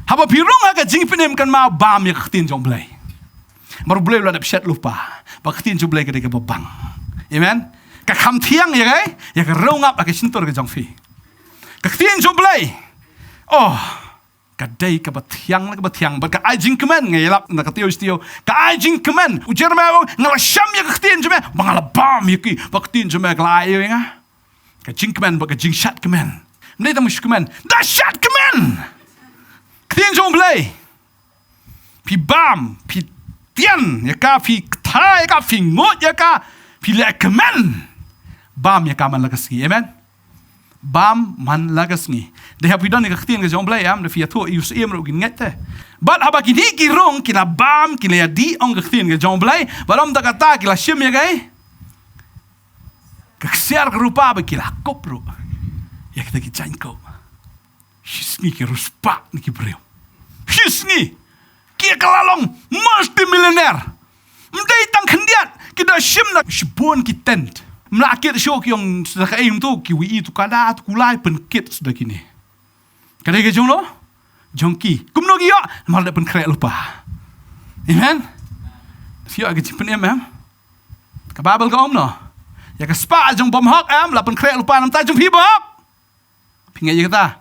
Haba pirong ha ke jing penem kan ma bam ke tin jong play. Baru boleh lah dapat lupa. Bak tin jong play ke de ke babang. Amen. Ka kham thiang ya kai ya ka rongap ka sintor ke jong fi. Ka tin jong play. Oh, kadai ka bathiang ba ka ai jing kemen ngai lap na ka tio stio ka ai jing kemen u Jeremaiah ngala sham ya ka tin jome bangala bam ya ki ba ka tin jome ka lai nga ka jing kemen ba ka jing shat kemen mne ta mush kemen da shat kemen ka tin jong play pi bam pi tian ya ka pi thai ka pi ngot ya ka pi le kemen bam ya ka man la ka si amen. Bam man lagas ni. De ha pidan ka khtin ke jong blai am de fia tho yu Syiem ro gin ngete. But haba kini ki rong kina bam kina ya di ong ka khtin ke jong blai, barom da kata kila Syiem ya gai. Ka ksiar rupa ba kila kopro. Ya kita ki chain ko. Shisni ki ruspa ni ki breu. Shisni ki kalalong multimillionaire. Mdai tang khendiat kita Syiem na shibon ki tent. Melakit syok yang sudah kaim tu kiwi itu kada tu kulai penkit sudah kini. Kada ke jong lo? Jongki. Kumno giya mal dak pen krek lupa. Amen. Sio ke jipen em. Ka babel ka om no. Ya ka spa jong bom hok am la pen krek lupa nam ta jong hibok. Pingai je kata.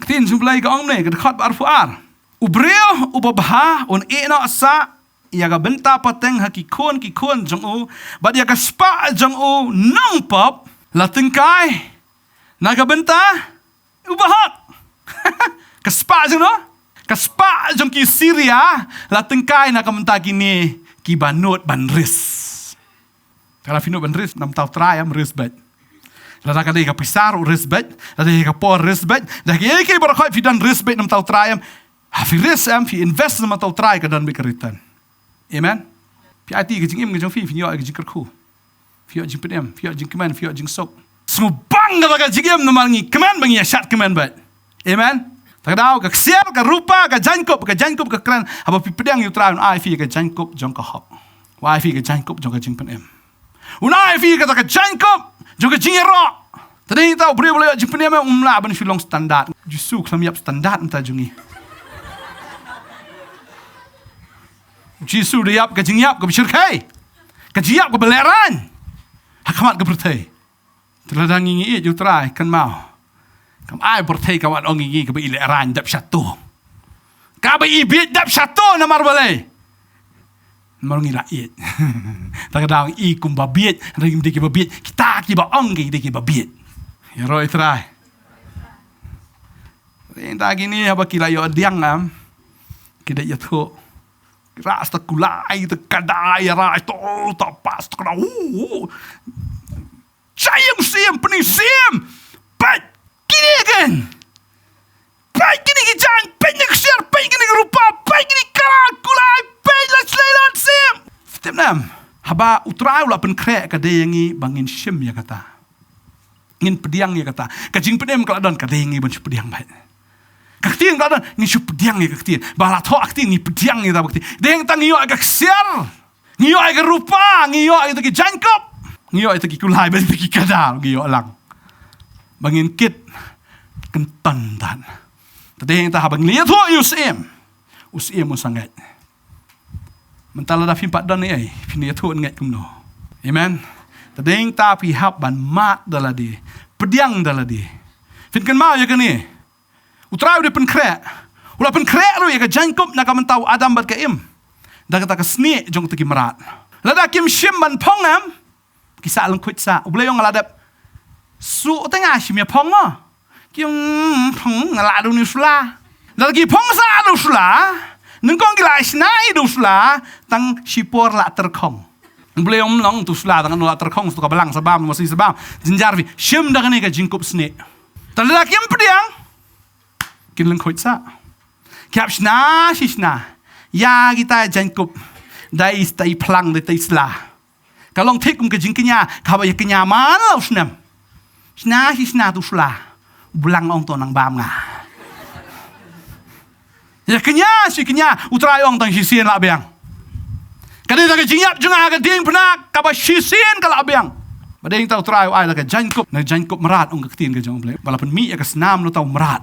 Tin jumlai ka om ne ka khat bar fuar. Ubreo ubabha on eno asa ya ga benta pateng ha ki khon jong u but ya ga spa jong u nong pop la tingkai na ga benta u bahak ka spa jong no ka spa jong ki Syria la tingkai na ka menta kini ki banot banris kala fino banris nam tau try am risbet la ka dei ka pisar u risbet la dei ka por risbet da ki bar khoi fi dan risbet nam tau try am ha fi ris am fi invest nam tau try ka dan be return. Amen. Pi ati ke jing im ke jong fi yo ke jing kerku. Fi yo jing pedem, fi yo jing keman, fi yo jing sok. Semua bang ka jing im nomar ngi keman bang ya shat keman bat. Amen. Tak dau ka ksiar ka rupa ka jankop ka kran apa pi pedang yu traun ai fi ka jankop jong ka hop. Wa fi ka jankop jong ka jing pedem. Unai fi ka jankop jong ka jing ro. Tadi tahu boleh jing pedem umla ban Shillong standard. Justru klam yap standard mta jongi. Jisu diap ke jingyap ke bersyirkai. Ke jiap ke beleran. Hakamat ke bertei. Teladang ingi ju try kan mau. Kam ai bertei kawan ong ingi ke beleran dap satu. Ka be ibit dap satu namar balai. Namar ngi rakyat. Tak dang i kum babit, ring diki babit. Kita ki ba ong diki babit. Ya roi try. Entah gini apa kila yo diang am. Kita ya tu. Ras tak kulai tak kadai ras tu tak pas tak kena Syiem pening Syiem baik kini kan baik kini kijang baik ni kesiar baik kini rupa baik kini kalah kulai baik lah selain Syiem step 6 haba utrai ulah pen krek kadai yangi bangin Syiem ya kata ngin pediang ya kata kajing pedem keladon kadai yangi ban pediang baik kaktian kada ni su pediang ni kaktian bala tho akti ni pediang ni ta bakti deng tang yo agak siar ngio ai ka rupa ngio ai ta ki jankop ngio ai ta ki kulai ben ta ki kada ngio lang bangin kit kentan dan tadeng ta habang liat ho yu Syiem mo sangat mentala da fin padan ni ai fin ya tho ngat kumno amen tadeng ta pi hab ban mat daladi pediang daladi fin kan mau ya kan ni Utrau dia pen krek. Ulah pen krek ru ya ka jankop na ka mentau Adam bat ka im. Da kata ka sni jong teki merat. Lada kim Syiem ban pongam kisah lang kuit sa. Ublay yung aladap su tengah simya pong mo. Kyong pong ngalado ni sula. Lagi pong sa do sula. Nengkong gila isnai do sula tang sipor la terkong. Boleh long tu sula tang la terkong tu kabelang sabam masih sabam. Jinjarvi sim dah ni ka jingkup sne. Tan laki am pediang. Kin leng khoi sa. Kyap sna sisna. Ya kita jingkup dai istai plang dai isla. Kalong tik ka jingknya ka ba yaknya man lo snam. Sna sisna tu sula. Bulang ong to nang bam nga. Ya kenya si kenya utrai ong tang sisien la biang. Kadai tak jingyap junga ka ding penak ka ba sisien ka la biang. Badeng tau utrai ai la ka jankup na jankup merat ong ka tin ka jong ble. Balapun mi ka snam no tau merat.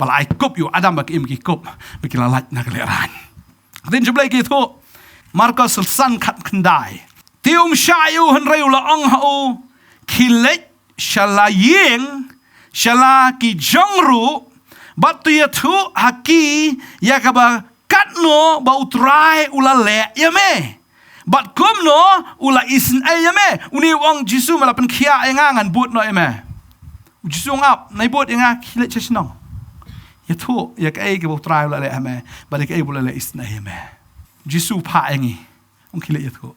Bala ai kup yu adam ba ki im ki kup. Ba ki lalat na kaleran. Kadin jeblai ki tu Markus san khat khandai. Tium shayu han reu la ong hau kilet shalayeng Shala ki jongru batu ya tu haki ya kaba katno ba utrai ula le ya me bat kumno ula isin ay ya me uni wang jisu malapan kia engangan but no ya me jisu ngap nai but enga kilet chesnong ya tu ya kai ke utrai ula le ya me balik ai bula le isin ay ya me jisu pa engi ung kilet ya tu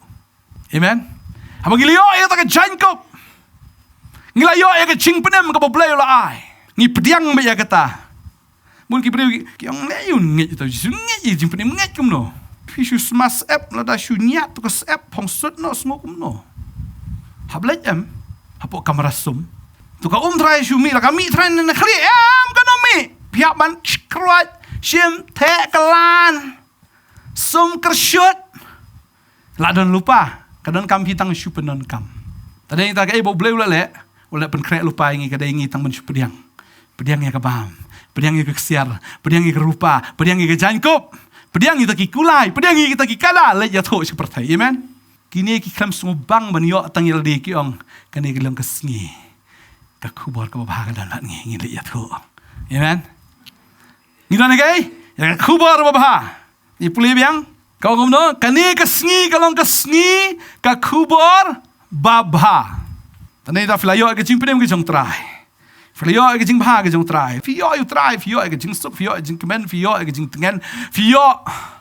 amen habagilio ya ta ka jankop Ngilayo ya ke ching penem ka boblay la ai. Ngi pediang me ya kata. Mun ki beri ki ang layun ngi to jisu ngi jing penem ngi kum no. Fisu smas app la da shunya to ka app phong sut no smo kum no. Hablaj am hapo kamera sum. To ka try shumi la kami try na khri am ka no mi. Piak ban krot sim the kalan. Sum kershut. La don lupa. Kadon kam hitang shupenon kam. Tadi kita ke boblay la le. Wala penkrek lupa ingi kada ingi tang mensu pediang. Pediang ya kabam. Pediang ya keksiar. Pediang ya kerupa. Pediang ya kejankop. Pediang ya taki kulai. Pediang ya taki kala. Let ya thok seperti. Amen. Kini ki klam sumubang banyo tang yaldi ki ong. Kani gelang kesngi. Kakubor ka babaga dan lat ngi let ya thok. Amen. Ngidana kay? Ya kakubor babaha. Ipuli biang. Kau ngomno kani kesngi kalong kesngi kakubor babha. Tanay ta filayo ay kajing penem kajong try. Filayo ay kajing baha kajong try. Fiyo ay try. Fiyo ay kajing sup. Fiyo ay kajing kemen. Fiyo ay kajing tengen. Fiyo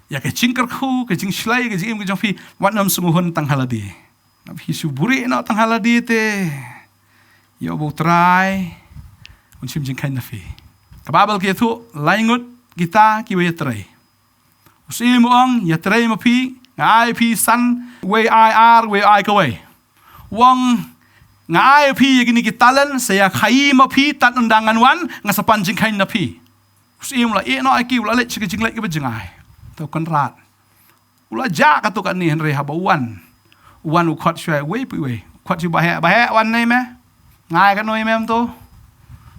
ya kajing kerku. Kajing shlay. Kajing im kajong fi. Wat nam sumuhun tang haladi. Nabi suburi na tang haladi te. Yo bo try. Unsim jing kain na fi. Kababal kaya tu. Laingut kita kiwa ya try. Usi mo ang ya try mapi. Nga ay pi san. Way ay ar. Way ay kaway. Wang Nga pi gini kitalan saya khein ma pi tat undangan wan nga sapan jing khein na pi. Syiem la no ai ki ula le chik jing le ki bajingai. To kan rat. Ula ja ka to kan ni henre haba wan. Wan u khot shwe we pi we. Khot ju ba he wan nei me. Ngai ka noi mem to.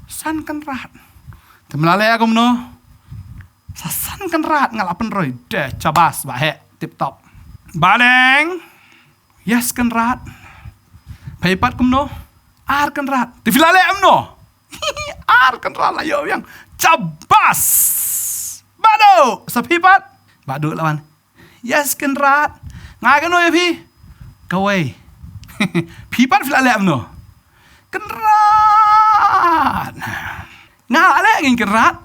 San kan rat. Temlale agum no. Sasan kan rat ngalapen roi de cabas ba he tip top. Baleng. Yes kan rat. Paipat kum no, ar kan rat. Tifilale am no, ar kan rat lah yo yang cabas. Bado, sapipat, bado lawan. Yes kan rat, ngai kan no ya pi, kawai. Pipat filale am no, kan rat. Ngale ngin kan rat,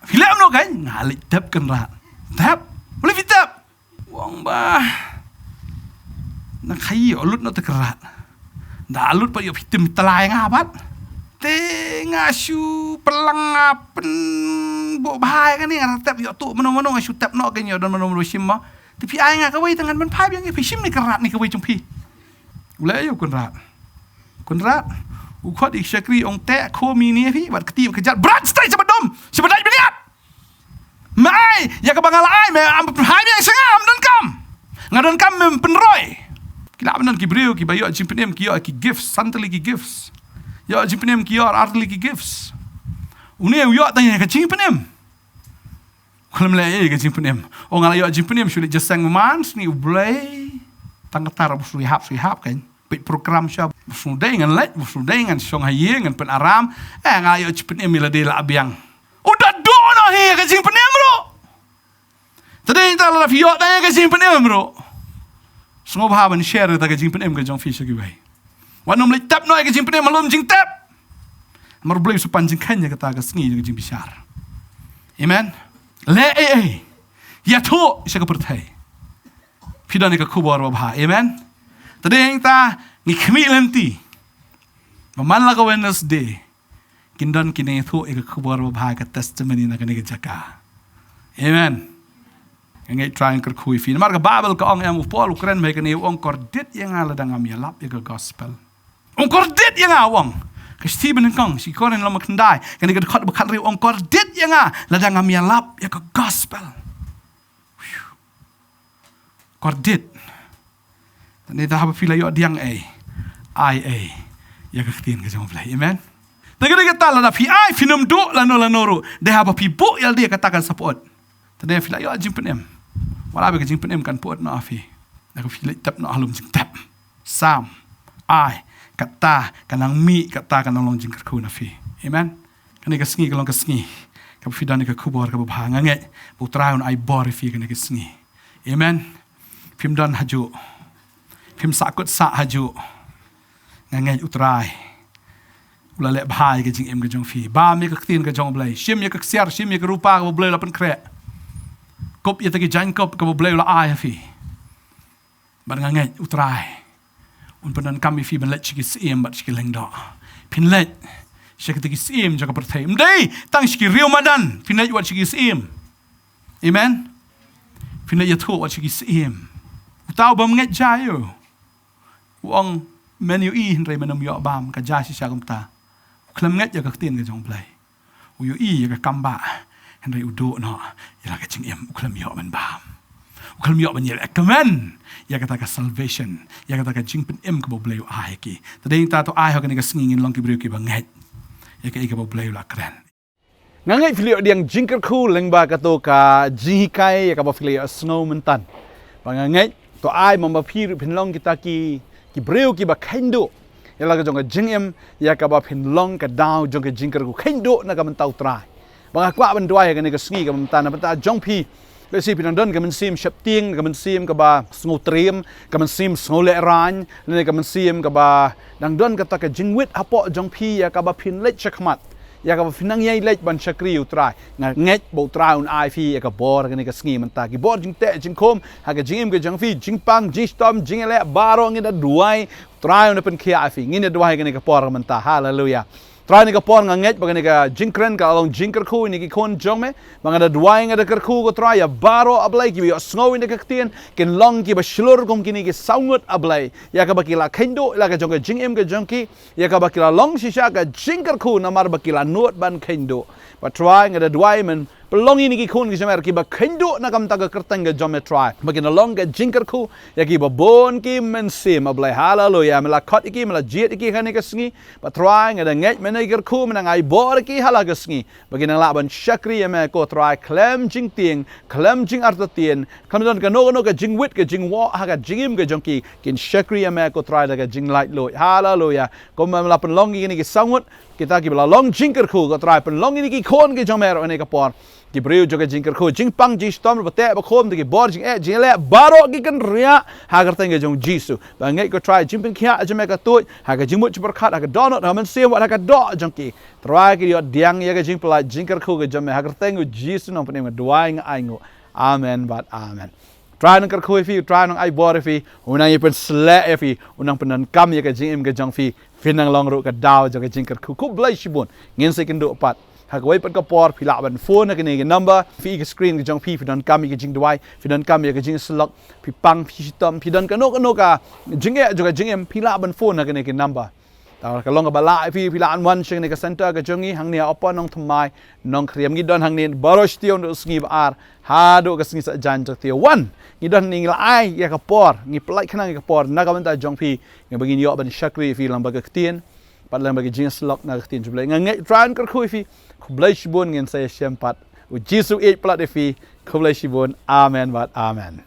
filale am no kan, ngale tap kan rat. Tap, boleh fitap. Wong bah, nak kayu alut no terkerat. Dah alut pa yo fitim telai ngapat. Tengasu pelang apen bo bahai kan ni ngatap yo tu meno-meno ngasu tap no kan yo dan meno-meno simma. Tapi ai nga kawai tangan ban phai yang sim ni kerat ni kawai jumpi. Ula yo kun rat. Kun rat. U khot ik syakri ong te kho mi ni phi bat keti kejat berat stay sebadom. Sebadai beliat. Mai ya ka bangala ai me am phai yang sengam dan kam. Ngadon kam mem penroy. Kila benan ki breu ki bayo jimpenem ki yo ki gifts santali ki gifts. Yo jimpenem ki yo artli ki gifts. Uni yo tanya ka jimpenem. Kalau melai ka jimpenem. O ngala yo jimpenem sulit jasang mans ni ublay. Tangkatar busu hap kan. Pit program siya busu dengan let busu dengan song haye ngan pen aram. Ngala yo jimpenem ila de la abiang. Udah do no he ka jimpenem bro. Tadi ta la fiyo tanya ka jimpenem bro. Semua bahaban share ta ka jing penem ka jong fi sagi bai. Wan nom le tap no ka jing penem malum jing tap. Marblay sepanjang kanya kata ke sengi juga jing bisyar. Amen. Le ya tu isa ka pertai. Pidan ka kubor babha. Amen. Tadeng ta ni khmi lenti. Mamanla ka Wednesday. Kindan kini tu ka kubor babha ka testimony na kani ka jaka. Amen. Ngai trying ka kui fi. Mar ka Bible ka ong em Paul Ukraine mai kani ong kordit yang ala dang am yalap ya gospel. Ong kordit yang awang. Kasi Stephen kang si Korinth lam kendai kan dia kat bekat riu ongkor dit yang ladang amia lap ya ke gospel. Kordit. Dan dia haba fila yo diang ya ke tin ke jong play. Amen. Tapi dia kata la pi ai finum do la noru. Dia haba pi bu yal dia katakan support. Tadi dia fila yo jing penem. Wala be ke jing penem kan pot na afi. Aku fila tap na halum jing tap. Sam kata kanang mi kata kanang long jing kerku na fi. Amen. Kani ka sengi kalong ka sengi. Ka fidan ka kubor ka bahanga nge. Putraun ai bor fi kani ka sengi. Amen. Pim dan haju. Pim sakut sa haju. Ngange utrai. Ula le bhai ka jing em ka jong fi. Ba mi ka tin ka jong blai. Syiem ya ka siar, syiem ya ka rupa ka blai la pen kre. Kop ya ta ki jan kop ka blai la ai fi. Bar ngange utrai. Unpanan kami fi ben let chiki Syiem bat chiki lengda. Pin let chiki tiki Syiem jaga pertai. Mdei tang chiki Rio Madan. Pin let wat chiki Syiem. Amen. Pin let yatu wat chiki Syiem. Utau bam nget jayo. Uang menu hindrai manam yo bam ka jasi syagam ta. Uklam nget jaga tin ka jong play. Uyu jaga kamba. Hindrai udo no. Ila ka Syiem uklam yo man bam. Uklam yo man yel akaman. Ya kata ka salvation, ya kata ka jing pen em ka boblay ai ki. Tadeng ta to ai ha ka ni ka singin long ki brio ki banget. Ya ka boblay la kren. Ngangai filio diang jingker ku leng ba ka to ka jihikai ya ka ba filio snow mentan. Bangangai to ai mamba pir pen long kita ki brio ki ba kendo. Ya la ka jong ka jing em ya ka ba pen long ka dau jong ka jingker ku kendo na ka mentau trai. Banga kwa ban doi ka ni ka singi ka mentan na ta jong pi. Besi pinandon kaman Syiem Syepting, kaman Syiem kaba Nongkhryiem, kaman Syiem Ngole Ran, ne kaman Syiem kaba dangdon kata ka jingwit apo jong pi ya kaba pinlet chakmat. Ya kaba finang yai let ban chakri utrai. Nget bo trai un ai fi ya ka bor ka ni ka sngi man ta ki bor jing te jing kom ha ka jingim ka jong fi jing pang jing storm jing ele baro ngi da duai trai un pen kia ai fi ngi ne duai ka ni ka por man ta. Hallelujah. Try ni ka por nga nget baga ni ka jingkren ka along jingker ku ni ki kon jong me mga da duay nga da kerku ko try ya baro ablay ki yo snow ni ka ktien ken long ki ba shlur kom kini ki saungut ablay ya ka bakila kendo la ka jong ka jing em ka jong ki ya ka bakila long shisha ka jingker ku na mar bakila nuot ban kendo ba try nga da duay men pelong ini ki kon ki jamer ki ba kendo na kam ta ka kerteng ka jom me try bagina long ka jingker ku ya ki ba bon ki men Syiem ablay. Hallelujah. Mela kot iki mela jet iki kan ni ka sngi ba try nga da nget men iker ku menang ai bor ki halaga sngi bagi nang laban syakri ya me ko try klem jing ting klem jing artatien kamdon ka no ka jing wit ka jing wa ha ka jingim ka jongki kin syakri ya me ko try daga jing light lo. Hallelujah. Ko mela pen long ini ki sangut kita ki bela long jingker ku ko try pen long ini ki kon ki jomer ne ka por ki breu joga jingker ku jing pang ji storm bate ba khom de ki bor jing jing le baro ki kan ria ha gar tenge jong jisu ba ngai ko try jing pen kia ajme ka tu ha ka jing mut ber khat ha ka donot ha man Syiem wa ha ka do jongki try ki yo diang ya ka jing pla jingker ku ka jome ha gar tenge jisu no pen duai nga ai ngo amen but amen. Try nang kerku fi try nang ai bor fi unang ipen sle fi unang penan kam ya ka jing em ka jong fi finang long ru ka daw jo ka jing kerku ku blai shibun ngin se ken do pat ha ko pen ka por phila ban phone ka ni number fi ka screen ka jong fi dan kam ka jing duai fi dan kam ya ka jing slok fi pang fi sitom fi dan ka no ka jing e jo ka jing em phila ban phone ka ni ka number ta ka long ka bala fi phila an wan shing ni ka center ka jongi hang ni opa Nongthymmai Nongkhryiem gi don hang ni barosh tion do sngi ar ha do ka sngi sa jan jak tio wan ni don ni la ai ya ka por ni plai khana ka por na ka ban ta jong fi ngi bagin yo ban syakri fi lam baga ktien pat lam bagi jing slok na ktien jublai ngai tran ka khu fi blai shibun ngin sa Syiem pat u jisu 8 plat fi khu blai shibun amen bat amen.